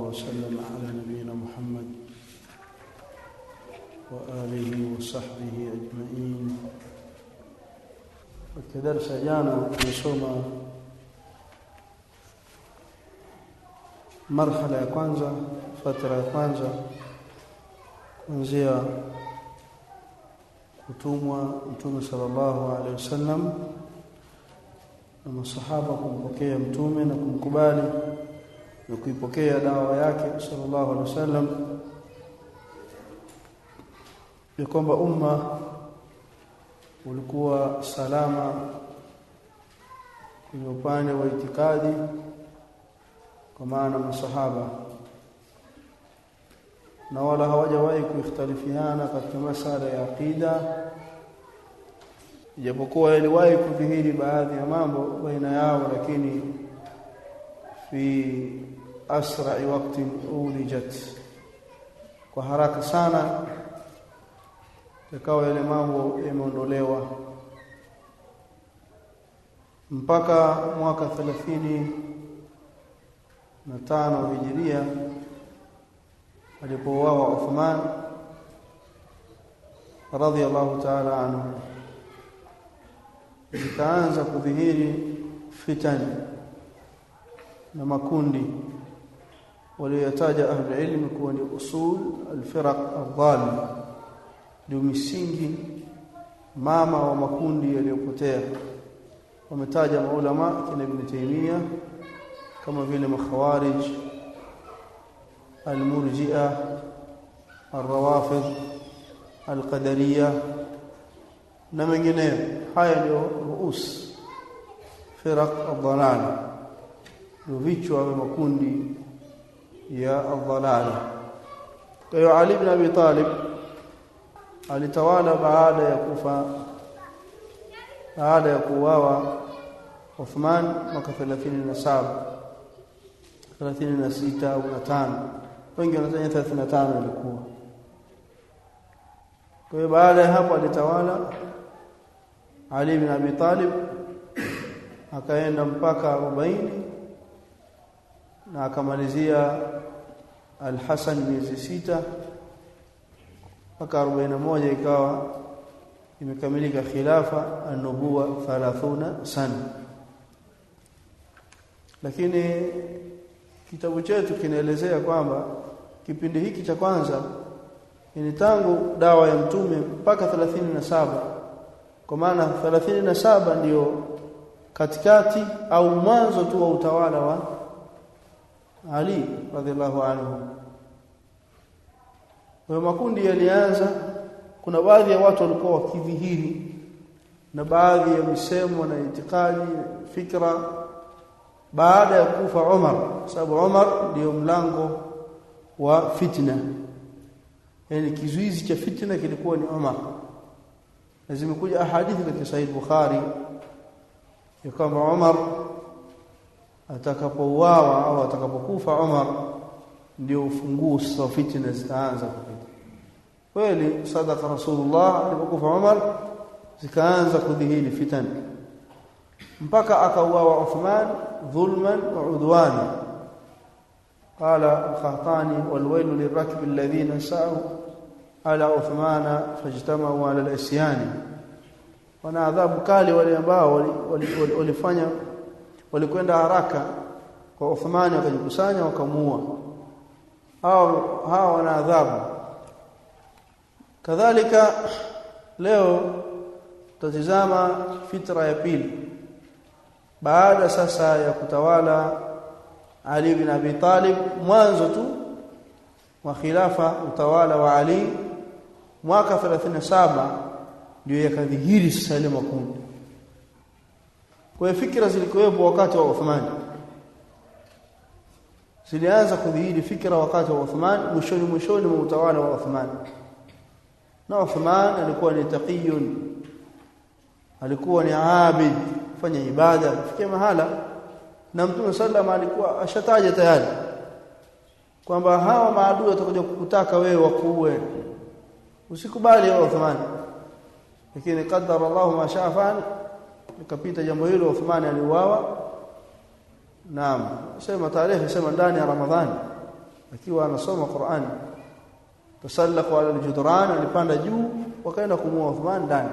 وسلم على نبينا محمد وآله وصحبه أجمعين. وكدرس جانا نسوم مرحلة ya kwanza, fatara ya kwanza kuanzia kutumwa Mtume sallallahu alaihi wasallam na masahaba kumpokea mtume na kumkubali na kuipokea dawa yake sallallahu alaihi wasallam, ya kwamba umma ulikuwa salama kwenye upande wa itikadi, kwa maana masahaba na wala hawajawahi kuikhtalifiana katika masala ya aqida, ijapokuwa yaliwahi kudhihiri baadhi ya mambo baina yao, lakini fi asra'i waqtin ulijat, kwa haraka sana ikawa yale mambo yameondolewa, mpaka mwaka 35 Hijiria alipouawa Uthman radhiyallahu ta'ala anhu. Ikaanza kudhihiri fitani na makundi walioyataja ahli ilmu kuwa ni usul al-firaq ad-dalla, ndio misingi mama wa makundi yaliyopotea. Wametaja maulama kina Ibn Taymiyyah kama vile makhawarij, al-murji'ah, al-rawafid, al-qadariyah na mengineyo. Haya ndio ruus firaq ad-dalal, ndio vichwa vya makundi ya ad-dalal. Kwa hiyo Ali ibn Abi Talib alitawala baada ya kuuawa Uthman mwaka 36 au 5, wengi wanasema 35 ilikuwa. Kwa hiyo baada ya hapo alitawala Ali ibn Abi Talib, akaenda mpaka 40 na akamalizia Al-Hasan miezi 6 mpaka 41, ikawa imekamilika khilafa an-nubuwa 30 sana. Lakini kitabu chetu kinaelezea kwamba kipindi hiki cha kwanza ni tangu dawa ya mtume mpaka 37, kwa maana 37 ndio katikati au mwanzo tu wa utawala wa Ali radhiallahu anhu. Kwa makundi yalianza, kuna baadhi ya watu walikuwa wakidhihiri na baadhi ya misemo na itikadi fikra baada ya kufa Umar, sababu Umar ndio mlango wa fitna, yani kizuizi cha fitna kilikuwa ni Umar. Lazima kuja hadithi katika Sahih Bukhari ya kwamba Umar atakapouawa au atakapokufa Umar ndio ufunguo wa fitna zitaanza kupita. Kweli sadaqa Rasulullah, alipokufa Umar zikaanza kudhihiri fitna, mpaka akauawa Uthman dhulman wa udwana. Qala al-Khahtani wal-waylu lirakb alladhina sa'u ala Uthmana fajtama'u ala al-isyani. Wana adhabu kali wale ambao walikwenda haraka kwa Uthmani, wakajikusanya wakamuua. Hao wana adhabu. Kadhalika leo tutazama fitra ya pili baada sasa ya kutawala Ali ibn Abi Talib, mwanzo tu wa khilafa utawala wa Ali mwaka 37 ndio yakadhihiri sasa ile makundi. Kwa fikra zilikuwepo wakati wa Uthman, zilianza kudhihiri fikra wakati wa Uthman, mwishoni mwa utawala wa Uthman. Na Uthman alikuwa ni taqiyun, alikuwa ni abid, fanya ibada, kufikia mahala na Mtume sallallahu alikuwa ashataja tayari kwamba hawa maadui watakuja kukutaka wewe wakuue, usikubali ya Uthman. Lakini qaddara Allah ma shaa fa'al, ikapita jambo hilo, Uthman aliuawa. Naam, sema tarehe, sema ndani ya Ramadhani akiwa anasoma Qur'an. Tasallaqu ala al-judran, alipanda juu wakaenda kumuua Uthman ndani.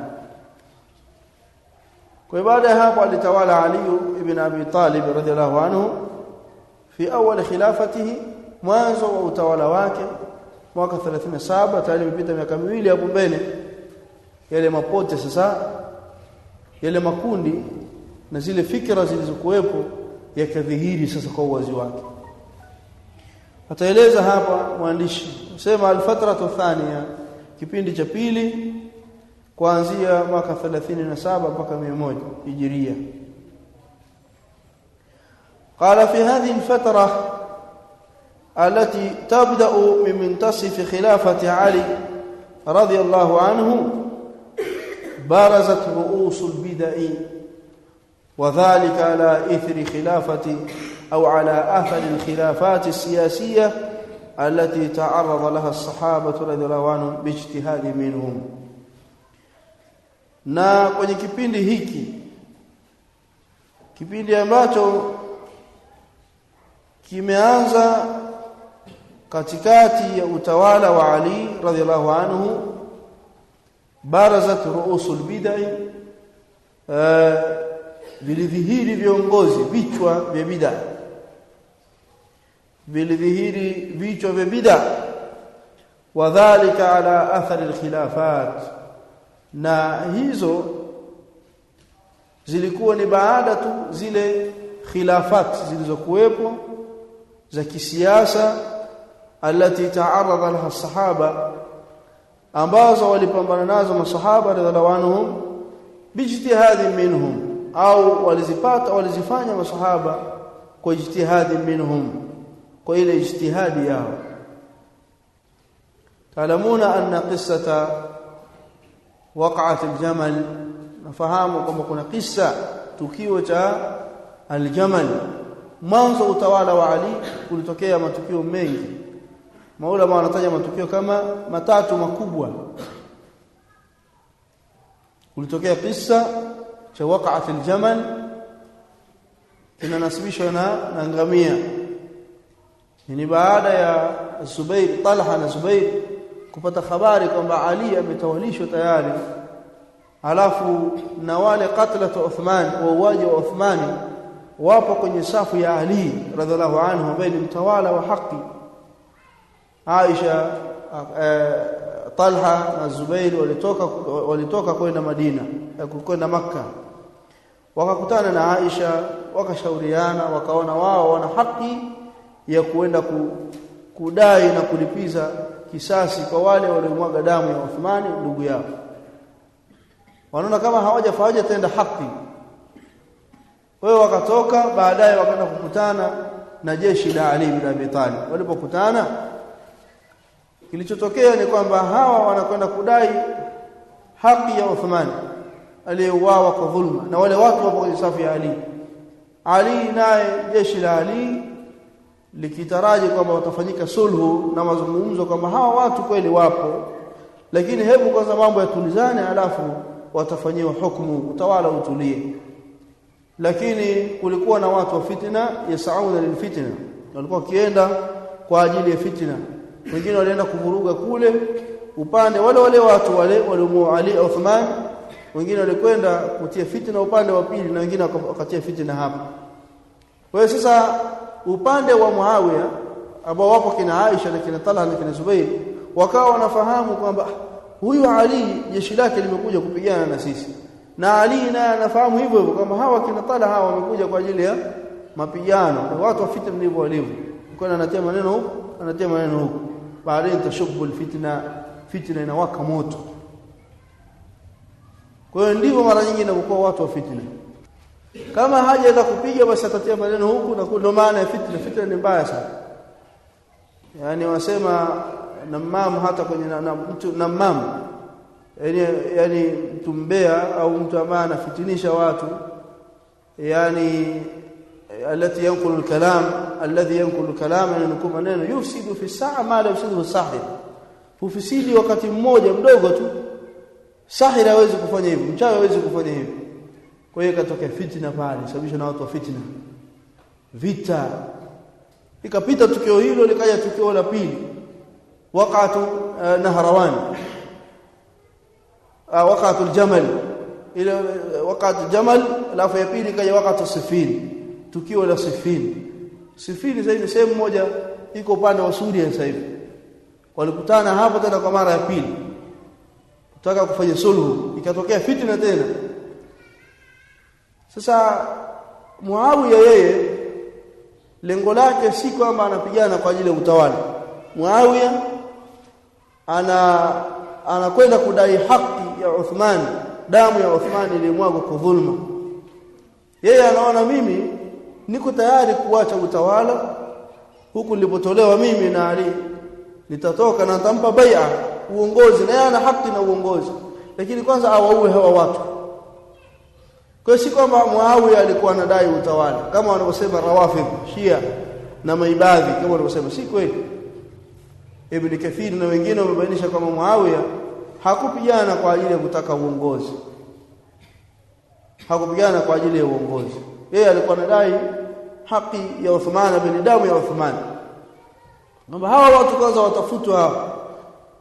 Kwa baada ya hapo alitawala Ali ibn Abi Talib radhiyallahu anhu fi awwal khilafatihi, mwanzo wa utawala wake mwaka 37, tayari imepita miaka miwili hapo mbele. Yale mapote sasa, yale makundi na zile fikra zilizokuwepo yakadhihiri sasa kwa uwazi wake. Ataeleza hapa mwandishi, sema al-fatratu thaniya, kipindi cha pili kuanzia mwaka 37 mpaka 100 Hijria. قال في هذه الفترة التي تبدأ من منتصف خلافة علي رضي الله عنه برزت رؤوس البدع، وذلك على إثر خلافة أو على أثر الخلافات السياسية التي تعرض لها الصحابة رضي الله عنهم باجتهاد منهم. Na kwenye kipindi hiki, kipindi ambacho kimeanza katikati ya utawala wa Ali radhiallahu anhu, barazat ruusul bid'ah, vilidhihiri viongozi, vichwa vya bid'ah, vilidhihiri vichwa vya bid'ah, wadhālika ala athari alkhilafat, na hizo zilikuwa ni baada tu zile khilafat zilizokuwepo za kisiasa alati ta'arrada laha as-sahaba, ambazo walipambana nazo masahaba radhiallahu anhum bijtihadi minhum, au walizifanya masahaba kwa ijtihadi minhum, kwa ile ijtihadi yao. Talamuna anna qissata waqa'at al-jamal, nafahamu kwamba kuna kisa, tukio cha al-jamal. Mwanzo utawala wa Ali kulitokea matukio mengi. Maulama wanataja matukio kama matatu makubwa. Kulitokea kisa cha waqa'at al-jamal, kinanasibishwa na ngamia. Ni baada ya Zubair, Talha na Zubair kupata habari kwamba Ali ametawalishwa tayari, alafu na wale qatlatu Uthman, wauaji wa Uthmani wapo kwenye safu ya Ali radhiallahu anhu ambaye ni mtawala wa haki. Aisha, Talha na Zubair walitoka kwenda Madina, kwenda Makka. Wakakutana na Aisha, wakashauriana, wakaona wao wana haki ya kuenda kudai na kulipiza kisasi kwa wale waliomwaga damu ya Uthmani ndugu yao. Wanaona kama hawaja tenda haki. Kwa hiyo wakatoka, baadaye wakaenda kukutana na jeshi la Ali bin Abi Talib. Walipokutana, kilichotokea ni kwamba hawa wanakwenda kudai haki ya Uthman aliyeuawa kwa dhulma, na wale watu wapo kwenye safu ya Ali. Ali naye jeshi la Ali likitaraji kwamba watafanyika sulhu na mazungumzo, kwamba hawa watu kweli wapo, lakini hebu kwanza mambo yatulizane, alafu watafanyiwa hukumu, utawala utulie. Lakini kulikuwa na watu wa fitna, yasauna lilfitna, walikuwa kienda kwa ajili ya fitna. Wengine walienda kuvuruga kule upande wale watu waliomuua Ali Uthman, wengine walikwenda kutia fitna upande wa pili, na wengine wakatia fitna hapa. Kwa hiyo sasa upande wa Muawiya ambao wapo kina Aisha na kina Talha na kina Zubair, wakawa wanafahamu kwamba huyu Ali jeshi lake limekuja kupigana na sisi, na Ali naye anafahamu hivyo hivyo kwamba hawa kina Talha hawa wamekuja kwa ajili ya mapigano. Kwa watu wa fitna ndivyo walivyo, kwa anatia maneno huko, anatia maneno huko, baadaye tashubbul fitna inawaka moto. Kwa hiyo ndivyo mara nyingi inakuwa watu wa fitna. Kama hajaweza kupiga, basi atatia maneno huku, na ndio maana ya fitna. Fitna ni mbaya sana. Yani wasema namam, hata kwenye mtu namam, yani mtu mbea au mtu ambaye anafitinisha watu, yani alati yanqulu al-kalam alladhi yanqulu al-kalam, yani maneno yufsidu fi saa ma la yufsidu sahir, hufisidi wakati mmoja mdogo tu. Sahir hawezi kufanya hivyo, mchawi hawezi kufanya hivyo. Kwa hiyo katokea fitna pale, sababisha na watu wa fitna, vita. Likapita tukio hilo, likaja tukio la pili, waqatu Nahrawan, waqatu al-Jamal, ile waqatu Jamal, alafu ya pili kaja waqatu Siffin, tukio la Siffin. Siffin zaidi sehemu moja iko upande wa Suria sasa hivi. Walikutana hapo tena kwa mara ya pili kutaka kufanya sulhu, ikatokea fitna tena. Sasa Muawiya yeye lengo lake si kwamba anapigana kwa ajili ya utawala. Muawiya anakwenda kudai haki ya Uthman, damu ya Uthman ilimwagwa kwa dhulma. Yeye anaona mimi niko tayari kuacha utawala huku nilipotolewa mimi na Ali, nitatoka na nitampa bai'a uongozi, na yeye ana haki na uongozi, lakini kwanza awaue hawa watu. Kwa hiyo si kwamba Muawiya alikuwa anadai utawala kama wanavyosema Rawafidh Shia na maibadhi, kama wanavyosema, si kweli. Ibn Kathir na wengine wamebainisha kama Muawiya hakupigana kwa ajili ya kutaka uongozi, hakupigana kwa ajili ya uongozi. Yeye alikuwa anadai haki ya Uthman, bin damu ya Uthman, kwamba hawa watu kwanza watafutwa hapa.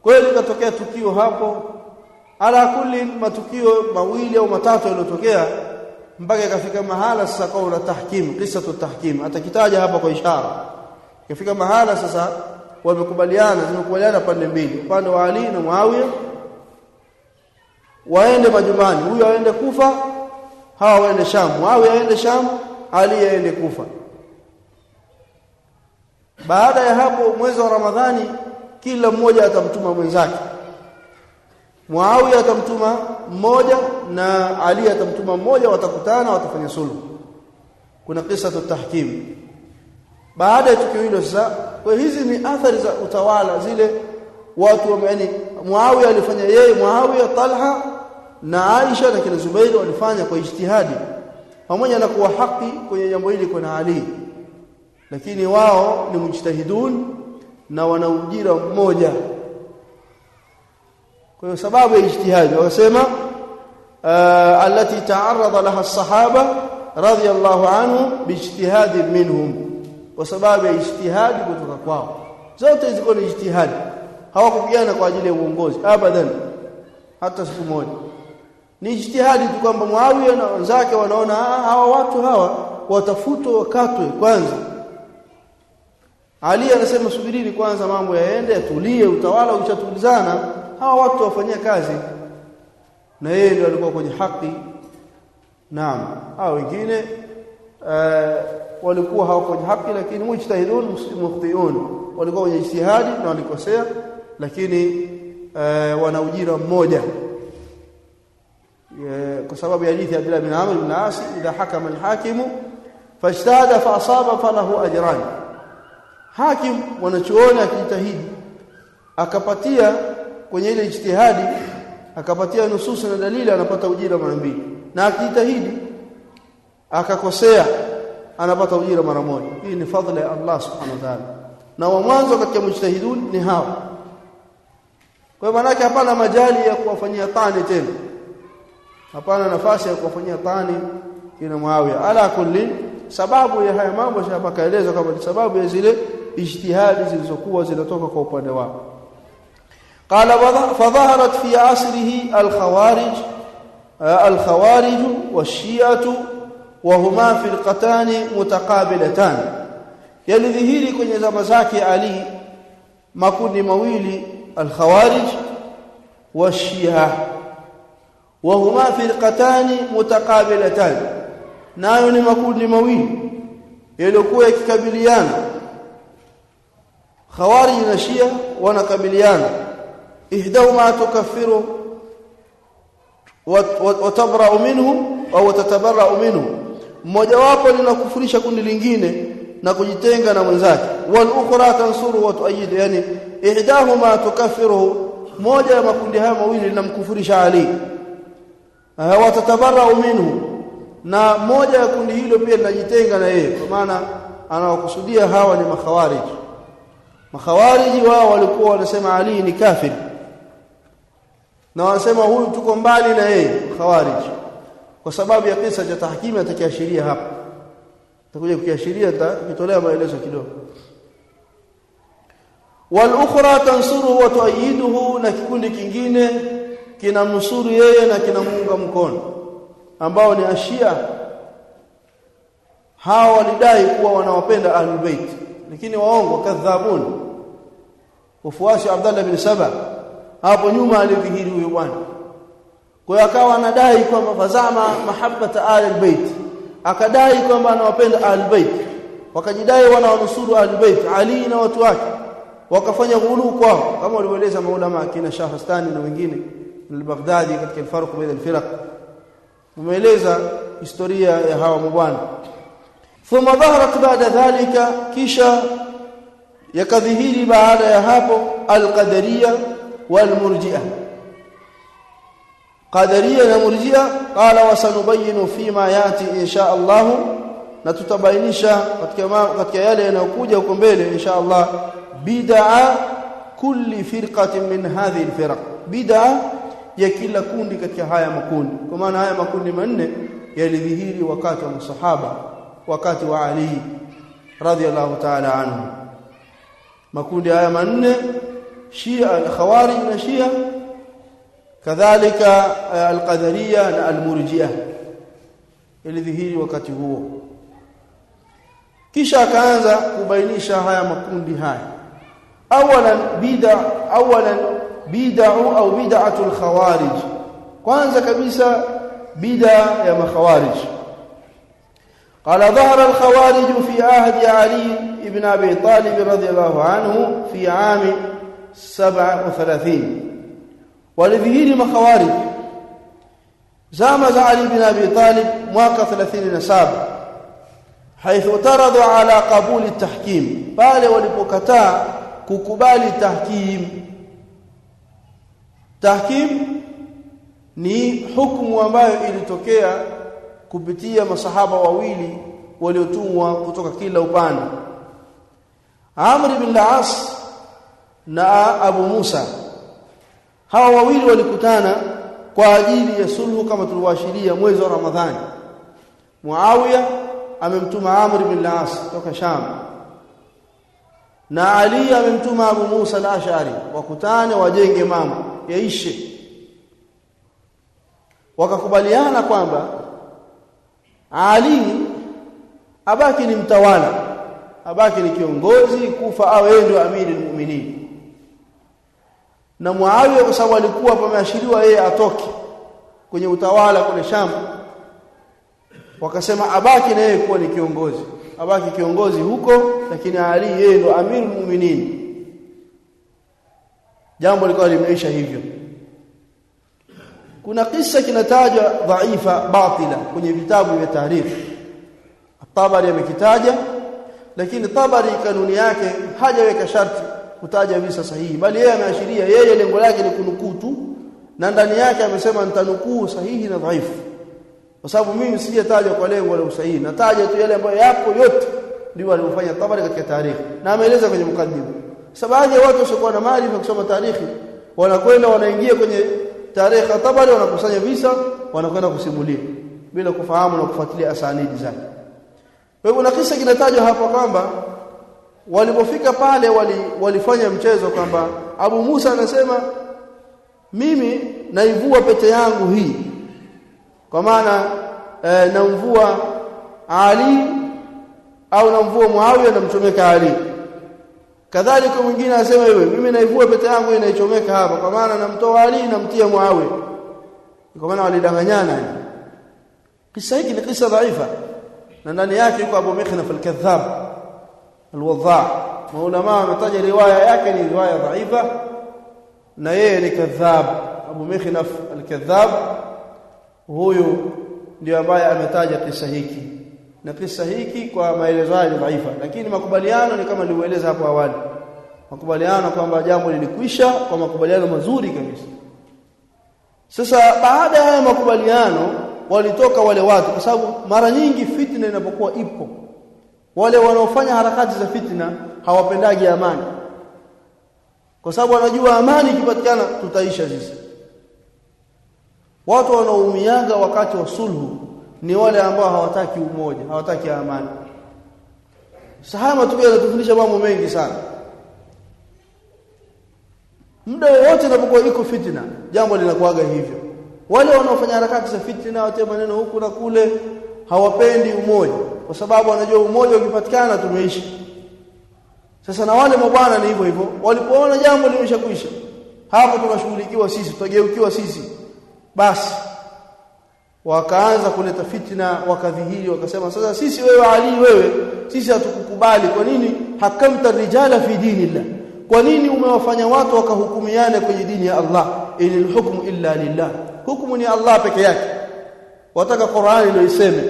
Kwa hiyo likatokea tukio hapo, ala kulli matukio mawili au matatu yaliyotokea mpaka ikafika mahala sasa kwa la tahkim, qissatu tahkim atakitaja hapa kwa ishara. Ikafika mahala sasa zimekubaliana pande mbili, upande wa Ali na Muawiya waende majumbani, huyu aende Kufa, hawa waende Sham. Muawiya aende Sham, Ali aende Kufa. Baada ya hapo mwezi wa Ramadhani kila mmoja atamtuma mwenzake. Muawiya atamtuma mmoja na Ali atamtuma mmoja, watakutana, watafanya sulhu. Kuna qissatu tahkim. Baada ya tukio hilo sasa, kwa hizi ni athari za utawala zile watu yani Muawiya alifanya yeye, Muawiya, Talha na Aisha na kina Zubair walifanya kwa ijtihadi, pamoja na kuwa haki kwenye jambo hili kuna Ali, lakini wao ni mujtahidun na wana ujira mmoja. Kwa hiyo sababu ya ijtihadi wakasema allati ta'arrada laha as-sahaba radiyallahu anhum biijtihadi minhum, kwa sababu ya ijtihadi kutoka kwao. Zote ziko ni ijtihadi, hawakupigana kwa ajili ya uongozi abadan hata siku moja. Ni ijtihadi tu kwamba Muawiya na wenzake wanaona hawa watu hawa watafutwa, wakatwe kwanza. Ali anasema subirini kwanza mambo yaende, yatulie, utawala ukishatulizana hawa watu wafanyia kazi, na yeye ndio alikuwa kwenye haki. Naam, hao wengine walikuwa hawako kwenye haki, lakini mujtahidun mukhtiun, walikuwa kwenye ijtihadi na walikosea, lakini wana ujira mmoja, kwa sababu ya hadithi ya Abdullah bin Amr bin As, idha hakama al-hakimu fajtahada fa asaba falahu ajran. Hakim wanachuoni akijitahidi akapatia kwenye ile ijtihadi, akapatia nususu na dalili, anapata ujira mara mbili, na akijitahidi akakosea anapata ujira mara moja. Hii ni fadhila ya Allah subhanahu wa ta'ala, na wa mwanzo katika mujtahidun ni hao. Kwa maana yake hapana majali ya kuwafanyia tani tena, hapana nafasi ya kuwafanyia tani kina Muawiya. Ala kulli, sababu ya haya mambo shapakaeleza kama ni sababu ya zile ijtihadi zilizokuwa zinatoka kwa upande wao. Qala fadhaharat fi asrihi al-khawarij wash-shi'atu wa huma firqatan mutaqabilatan. Yalidhihiri kwenye zama zake Ali makundi mawili, al-khawarij wash-shi'a, wa huma firqatan mutaqabilatan, nayo ni makundi mawili yaliokuwa yakikabiliana. Khawarij na Shia wanakabiliana, ihdahuma tukaffiru wa tabra'u minhu au tatabarra'u minhu, mmoja wapo linakufurisha kundi lingine na kujitenga na mwenzake, wal ukhra tansuru wa tu'ayyid, yani ihdahuma tukaffiru, moja ya makundi haya mawili linamkufurisha Ali, wa tatabarra'u minhu, na moja ya kundi hilo pia linajitenga na yeye, kwa maana anawakusudia hawa ni makhawarij. Makhawariji wao walikuwa wanasema Ali ni kafir, na wanasema huyu tuko mbali na yeye khawarij, kwa sababu ya kisa cha tahkimi atakiashiria hapa, takuja kukiashiria, tutatolea maelezo kidogo. wal ukhra tansuruhu wa tuayiduhu, na kikundi kingine kinamnusuru yeye na kinamuunga mkono, ambao ni ashia. Hawa walidai kuwa wanawapenda ahlul bait, lakini waongo, kadhabun. Wafuasi Abdullah bin Saba hapo nyuma alidhihiri huyo bwana. Kwa hiyo akawa anadai kwamba fazama mahabbata ahlul bait, akadai kwamba anawapenda ahlul bait, wakajidai wanawanusuru ahlul bait Ali na watu wake, wakafanya ghulu kwao, kama walivyoeleza maulama kina Shahrastani na wengine al-Baghdadi katika al-farq baina al-firaq. Umeeleza historia ya hawa mabwana. Thumma dhaharat baada dhalika, kisha yakadhihiri baada ya hapo al-qadariyya wal-murji'ah. Qadariyya na murji'ah, qala wa sanubayyinu fima yati insha Allah, na tutabainisha katika yale yanayokuja huko mbele insha Allah bid'a kulli firqatin min hadhihi al-firaq, bid'a ya kila kundi katika haya makundi. Kwa maana haya makundi manne yalidhihiri wakati wa masahaba, wakati wa Ali radhiyallahu ta'ala anhu. Makundi haya manne, Shia al-Khawarij na Shia, kadhalika al-Qadariyya na al-Murji'ah, yalidhihiri wakati huo. Kisha akaanza kubainisha haya makundi haya. Awalan bid'u au bid'atul khawarij, kwanza kabisa bid'a ya makhawarij. Qala dhahara al-khawarij fi ahdi Ali ibn Abi Talib radhiyallahu anhu fi aam 37, walidhihiri makhawarij zama za Ali ibn Abi Talib mwaka 37, haithu taradu ala qabuli at-tahkim, pale walipokataa kukubali tahkim. Tahkim ni hukumu ambayo ilitokea kupitia masahaba wawili waliotumwa kutoka kila upande, Amr ibn al-As na Abu Musa. Hawa wawili walikutana kwa ajili ya sulhu, kama tuliwaashiria mwezi wa Ramadhani. Muawiya amemtuma Amr ibn al-As kutoka Sham, na Ali amemtuma Abu Musa al-Ash'ari, wakutane wajenge mambo yaishe. Wakakubaliana kwamba Ali abaki ni mtawala, abaki ni kiongozi, kufa awe ndio amiri al-mu'minin, na Muawiya kwa sababu alikuwa pameashiriwa yeye atoke kwenye utawala kule Sham, wakasema abaki na yeye kuwa ni kiongozi, abaki kiongozi huko, lakini Ali yeye ndo amirul mu'minin. Jambo likawa limeisha hivyo. Kuna kisa kinatajwa dhaifa batila kwenye vitabu vya tarikh, Tabari amekitaja, lakini Tabari kanuni yake hajaweka sharti kutaja visa sahihi, bali yeye ameashiria, yeye lengo lake ni kunukuu tu, na ndani yake amesema nitanukuu sahihi na dhaifu, kwa sababu mimi sijataja kwa lengo la usahihi, nataja tu yale ambayo yapo yote ndio alifanya Tabari katika tarikh, na ameeleza kwenye mukaddima. Sababu ya watu wasiokuwa na maarifa kusoma tarikhi, wanakwenda wanaingia kwenye tarikh ya Tabari, wanakusanya visa, wanakwenda kusimulia bila kufahamu na kufuatilia asanidi zake. Kwa hivyo na kisa kinatajwa hapa kwamba walipofika pale walifanya mchezo kwamba Abu Musa anasema mimi naivua pete yangu hii, kwa maana namvua Ali au namvua Muawiya na mchomeka Ali. Kadhalika mwingine anasema wewe, mimi naivua pete yangu inaichomeka hapa, kwa maana namtoa Ali na mtia Muawiya. Kwa maana walidanganyana. Kisa hiki ni kisa dhaifa, na ndani yake yuko Abu Mikhnaf al-Kadhab al-Wadha'. Maulama wametaja riwaya yake ni riwaya dhaifa, na yeye ni kadhab. Abu Mikhnaf al-Kadhab huyu ndio ambaye ametaja kisa hiki, na kisa hiki kwa maelezo haya ni dhaifa, lakini makubaliano ni kama nilivyoeleza hapo awali, makubaliano kwamba jambo lilikwisha kwa makubaliano mazuri kabisa. Sasa baada ya makubaliano walitoka wale watu, kwa sababu mara nyingi fitna inapokuwa ipo, wale wanaofanya harakati za fitna hawapendagi amani, kwa sababu wanajua amani ikipatikana tutaisha sisi. Watu wanaoumiaga wakati wa sulhu ni wale ambao hawataki umoja, hawataki amani. Sahaba tukio yanatufundisha mambo mengi sana. muda wote unapokuwa iko fitna jambo linakuaga hivyo. Wale wanaofanya harakati za fitna watia maneno huku na kule hawapendi umoja, kwa sababu wanajua umoja ukipatikana tumeishi. Sasa na wale mabwana ni hivyo hivyo, walipoona jambo limeshakwisha, hapo tunashughulikiwa sisi, tutageukiwa sisi, basi wakaanza kuleta fitna, wakadhihiri wakasema, sasa sisi wewe Ali, wewe sisi hatukukubali. Kwa nini hakamta rijala fi dinillah? Kwa nini umewafanya watu wakahukumiana kwenye dini ya Allah? Inil hukmu illa lillah, hukumu ni Allah peke yake. Wataka Qur'ani ndio iseme,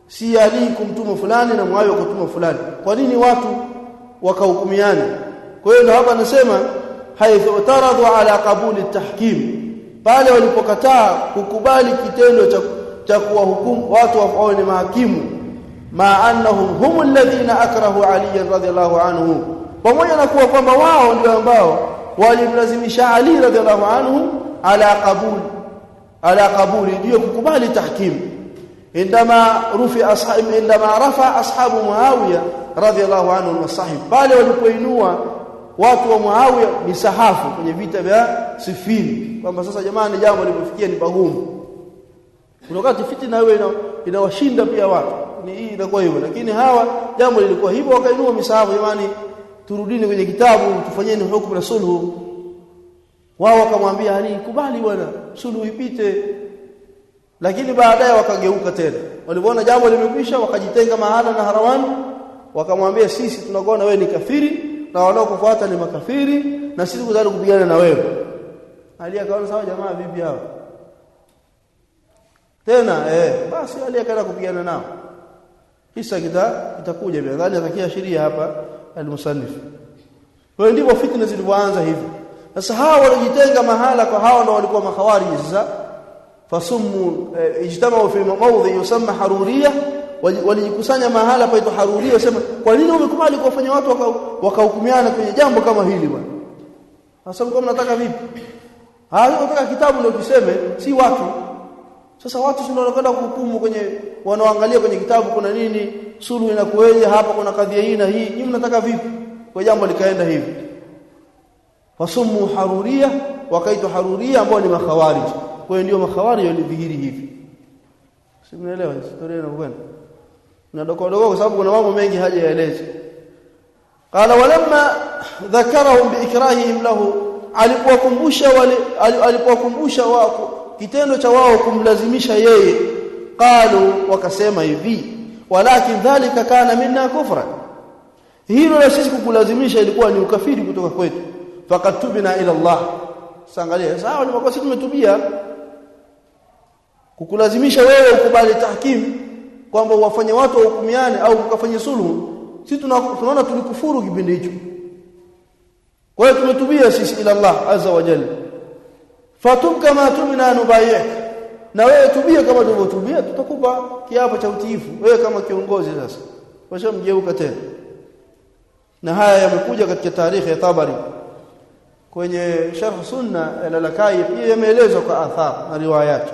si Ali kumtuma fulani na Muawiya kumtuma fulani. Kwa nini watu wakahukumiana? Kwa hiyo hapa anasema haithu taradu ala qabuli tahkim, pale walipokataa kukubali kitendo cha kuwahukumu watu wawe ni mahakimu, ma annahum hum alladhina akrahu Ali radhiyallahu anhu, pamoja na kuwa kwamba wao ndio ambao walimlazimisha Ali radhiyallahu anhu ala qabuli ndio kukubali tahkim. Indama rafa ashabu Muawiya radhiyallahu anhu al-masahib, pale walipoinua watu wa Muawiya misahafu kwenye vita vya Siffin, kwamba sasa jamani jambo limefikia ni bagumu. Kuna wakati fitna wewe inawashinda pia watu, ni hii inakuwa hivyo. Lakini hawa jambo lilikuwa hivyo, wakainua misahafu, jamani turudini kwenye kitabu, tufanyeni hukumu na sulhu. Wao wakamwambia Ali, kubali bwana, sulhu ipite. Lakini baadaye wakageuka tena, walipoona jambo limekwisha wakajitenga mahala na Harawan, wakamwambia sisi tunakuona wewe ni kafiri na wanaokufuata ni makafiri, na sisi kuzali kupigana na wewe. Ali akaona sawa, jamaa vipi hao tena, basi Ali akaenda kupigana nao. Kisa kitakuja pia, ndani atakia sheria hapa al-musannif. Kwa hiyo ndipo fitna zilipoanza hivi. Sasa hawa walijitenga mahala, kwa hawa ndio walikuwa makhawarij. Sasa fasummu ijtamau fi mawdhi yusamma haruriyya, walijikusanya mahala paitwa Haruriyya, wasema kwa nini umekubali kuwafanya watu wakahukumiana kwenye jambo kama hili bwana? Sasa kama mnataka vipi? Nataka kitabu ndio kiseme, si watu. Sasa watu tunakwenda kuhukumu kwenye, wanaangalia kwenye kitabu kuna nini, suluhu inakueje hapa, kuna kadhia hii na hii, nyinyi mnataka vipi? Kwa jambo likaenda hivi, fasummu Haruriyya, wakaitwa Haruriyya ambao ni makhawarij. Kwa hiyo ndio makhawarij walidhihiri hivi. Si mnaelewa historia inakwenda na dogo kwa sababu kuna mambo mengi hajaeleza. Qala walamma dhakarahum biikrahihim lahu, alipowakumbusha wao kitendo cha wao kumlazimisha yeye, qalu, wakasema hivi, walakin dhalika kana minna kufra, hilo la sisi kukulazimisha ilikuwa ni ukafiri kutoka kwetu. Faqad tubina ila Allah, sangalia sawa, ni makosa tumetubia. Kukulazimisha wewe ukubali tahkim, kwamba wafanye watu wahukumiane au ukafanye sulhu, sisi tunaona tulikufuru kipindi hicho. Kwa hiyo tumetubia sisi ila Allah azza wa jalla. Fatub kama tumina nubayik, na wewe tubia kama tulivyotubia, tutakupa kiapo cha utiifu wewe kama kiongozi. Sasa washamgeuka tena, na haya yamekuja katika tarikhi ya Tabari kwenye Sharh Sunna al-Lalakai, pia yameelezwa kwa athar na riwayat.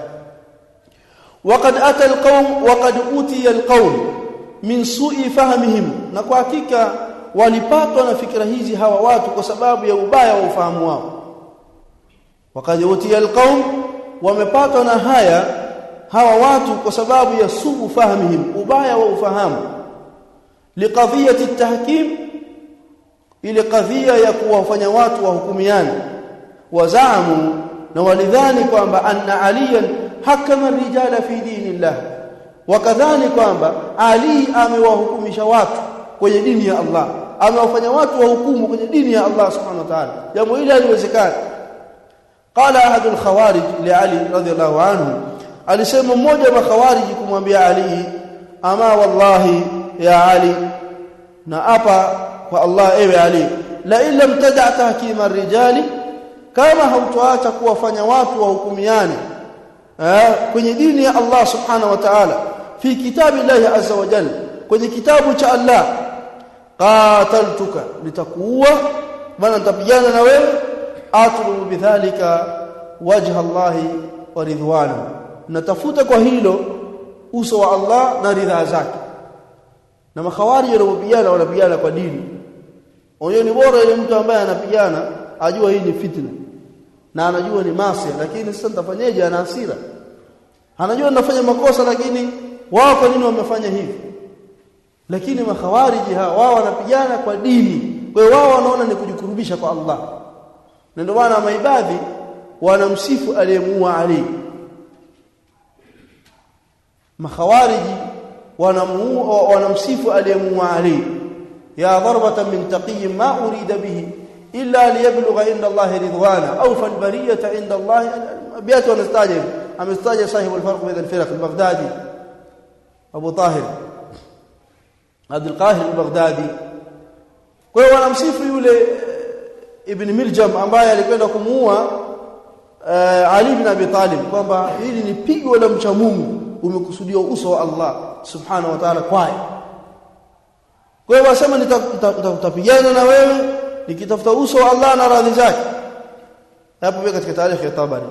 وقد أتى القوم وقد أوتي القوم من سوء فهمهم, na kwa hakika walipatwa na fikra hizi hawa watu kwa sababu ya ubaya wa ufahamu wao. وقد أوتي القوم, wamepatwa na haya hawa watu kwa sababu ya suu fahmihim, ubaya wa ufahamu. Liqadhiyati at-tahkim, ile kadhia ya kuwafanya watu wahukumiane. Wazamu, na walidhani kwamba anna aliyan hakama rijala fi dinillah, wakadhani kwamba Ali amewahukumisha watu kwenye dini ya Allah, amewafanya watu wahukumu kwenye dini ya Allah subhanahu wa ta'ala. Jambo hili haliwezekani. Qala ahadul khawarij li Ali radhiyallahu anhu, alisema mmoja wa khawarij kumwambia Ali, ama wallahi ya Ali, na apa kwa Allah ewe Ali, la illam tada' tahkima ar-rijali, kama hautoacha kuwafanya watu wahukumiane kwenye dini ya Allah subhanahu wa ta'ala, fi kitabillahi azza wa jalla, kwenye kitabu cha Allah, qataltuka, litakuwa bana nitapigana na wewe, atlubu bidhalika wajha Allah wa ridwanahu, natafuta kwa hilo uso wa Allah na ridha zake. Na makhawarij wanapigana kwa dini. Onyo ni bora ile mtu ambaye anapigana ajua hii ni fitna na anajua ni maasi, lakini sasa nitafanyaje? Ana hasira, anajua ninafanya makosa, lakini wao kwa nini wamefanya hivi? Lakini makhawariji wao wanapigana kwa dini, kwa hiyo wao wanaona ni kujikurubisha kwa Allah. Na ndio maana maibadhi wanamsifu aliyemuua Ali, makhawariji wanamsifu aliyemuua Ali, ya darbatan min taqiyyin ma urida bihi illa liyablugha inda Allah ridwana aw fal bariyata inda Allah. Abiyat wanastajib, amestajib sahibu al-farq baina al-firaq al-Baghdadi Abu Tahir Abdul Qahir al-Baghdadi. Kwa hiyo wanamsifu yule Ibn Miljam ambaye alikwenda kumuua Ali ibn Abi Talib kwamba hili ni pigo la mcha Mungu, umekusudia uso wa Allah subhanahu wa ta'ala kwaye. Kwa hiyo wasema nitapigana na wewe nikitafuta uso wa Allah na radhi zake. Hapo pia katika tarehe ya Tabari